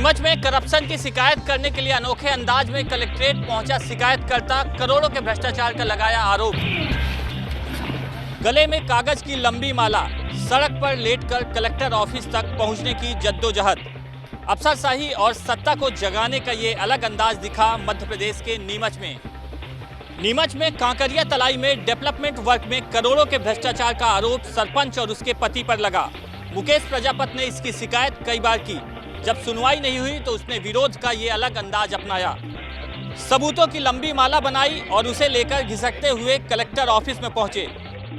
नीमच में करप्शन की शिकायत करने के लिए अनोखे अंदाज में कलेक्ट्रेट पहुंचा शिकायतकर्ता, करोड़ों के भ्रष्टाचार का लगाया आरोप। गले में कागज की लंबी माला, सड़क पर लेटकर कलेक्टर ऑफिस तक पहुंचने की जद्दोजहद। अफसरशाही और सत्ता को जगाने का ये अलग अंदाज दिखा मध्य प्रदेश के नीमच में। नीमच में कांकरिया तलाई में डेवलपमेंट वर्क में करोड़ों के भ्रष्टाचार का आरोप सरपंच और उसके पति पर लगा। मुकेश प्रजापति ने इसकी शिकायत कई बार की। जब सुनवाई नहीं हुई तो उसने विरोध का ये अलग अंदाज अपनाया। सबूतों की लंबी माला बनाई और उसे लेकर घिसकते हुए कलेक्टर ऑफिस में पहुंचे।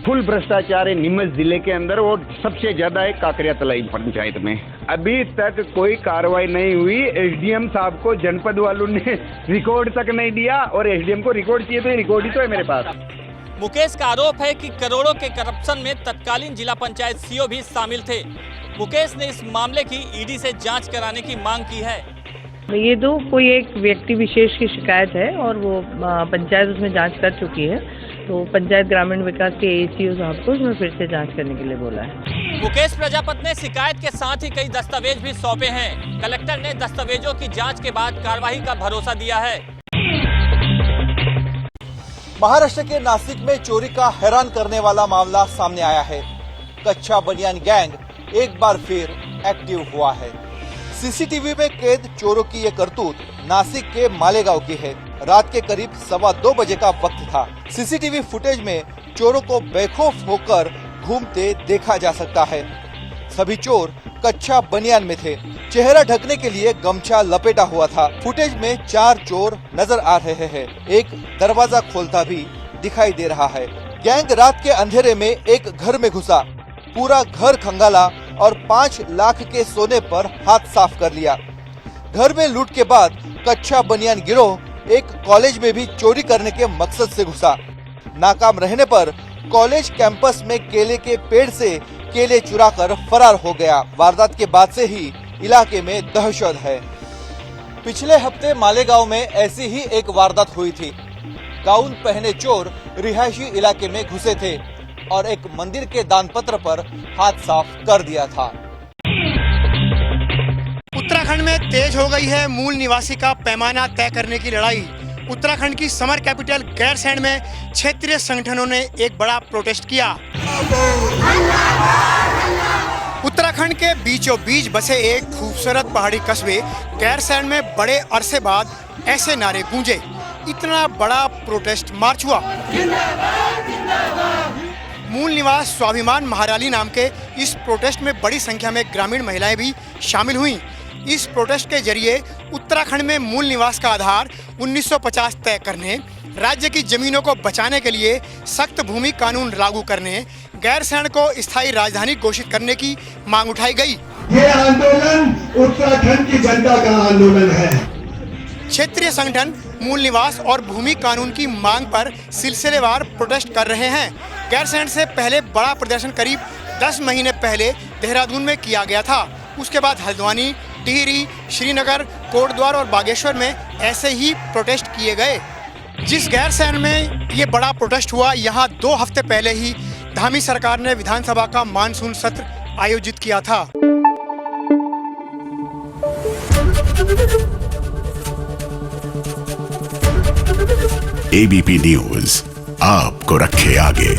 फुल भ्रष्टाचार है नीमच जिले के अंदर और सबसे ज्यादा है कांकरिया तलाई पंचायत में। अभी तक कोई कार्रवाई नहीं हुई। एसडीएम साहब को जनपद वालों ने रिकॉर्ड तक नहीं दिया और एसडीएम को रिकॉर्ड चाहिए तो ये रिकॉर्ड ही तो है मेरे पास। मुकेश का आरोप है कि करोड़ों के करप्शन में तत्कालीन जिला पंचायत सीओ भी शामिल थे। मुकेश ने इस मामले की ईडी से जांच कराने की मांग की है। ये तो कोई एक व्यक्ति विशेष की शिकायत है और वो पंचायत उसमें जांच कर चुकी है, तो पंचायत ग्रामीण विकास के एसीओ साहब को उसमें फिर से जांच करने के लिए बोला है। मुकेश प्रजापति ने शिकायत के साथ ही कई दस्तावेज भी सौंपे हैं। कलेक्टर ने दस्तावेजों की जांच के बाद कार्रवाई का भरोसा दिया है। महाराष्ट्र के नासिक में चोरी का हैरान करने वाला मामला सामने आया है। कच्चा बनियान गैंग एक बार फिर एक्टिव हुआ है। सीसीटीवी में कैद चोरों की ये करतूत नासिक के मालेगांव की है। रात के करीब 2:15 बजे का वक्त था। सीसीटीवी फुटेज में चोरों को बेखौफ होकर घूमते देखा जा सकता है। सभी चोर कच्चा बनियान में थे। चेहरा ढकने के लिए गमछा लपेटा हुआ था। फुटेज में 4 चोर नजर आ रहे हैं। एक दरवाजा खोलता भी दिखाई दे रहा है। गैंग रात के अंधेरे में एक घर में घुसा, पूरा घर खंगाला और 5 लाख के सोने पर हाथ साफ कर लिया। घर में लूट के बाद कच्चा बनियान गिरोह एक कॉलेज में भी चोरी करने के मकसद से घुसा। नाकाम रहने पर कॉलेज कैंपस में केले के पेड़ से केले चुराकर फरार हो गया। वारदात के बाद से ही इलाके में दहशत है। पिछले हफ्ते मालेगांव में ऐसी ही एक वारदात हुई थी। गाउन पहने चोर रिहायशी इलाके में घुसे थे और एक मंदिर के दानपत्र पर हाथ साफ कर दिया था। उत्तराखंड में तेज हो गई है मूल निवासी का पैमाना तय करने की लड़ाई। उत्तराखंड की समर कैपिटल गैरसैंण में क्षेत्रीय संगठनों ने एक बड़ा प्रोटेस्ट किया। उत्तराखंड के बीचों बीच बसे एक खूबसूरत पहाड़ी कस्बे गैरसैंण में बड़े अरसे बाद ऐसे नारे गूंजे। इतना बड़ा प्रोटेस्ट मार्च हुआ। मूल निवास स्वाभिमान महाराली नाम के इस प्रोटेस्ट में बड़ी संख्या में ग्रामीण महिलाएं भी शामिल हुईं। इस प्रोटेस्ट के जरिए उत्तराखंड में मूल निवास का आधार 1950 तय करने, राज्य की जमीनों को बचाने के लिए सख्त भूमि कानून लागू करने, गैरसैंण को स्थायी राजधानी घोषित करने की मांग उठाई गई। ये आंदोलन उत्तराखंड की जनता का आंदोलन है। क्षेत्रीय संगठन मूल निवास और भूमि कानून की मांग पर सिलसिलेवार प्रोटेस्ट कर रहे हैं। गैरसैंण से पहले बड़ा प्रदर्शन करीब 10 महीने पहले देहरादून में किया गया था। उसके बाद हल्द्वानी, टिहरी, श्रीनगर, कोटद्वार और बागेश्वर में ऐसे ही प्रोटेस्ट किए गए। जिस गैरसैंण में ये बड़ा प्रोटेस्ट हुआ, यहाँ 2 हफ्ते पहले ही धामी सरकार ने विधानसभा का मानसून सत्र आयोजित किया था। एबीपी न्यूज आपको रखे आगे।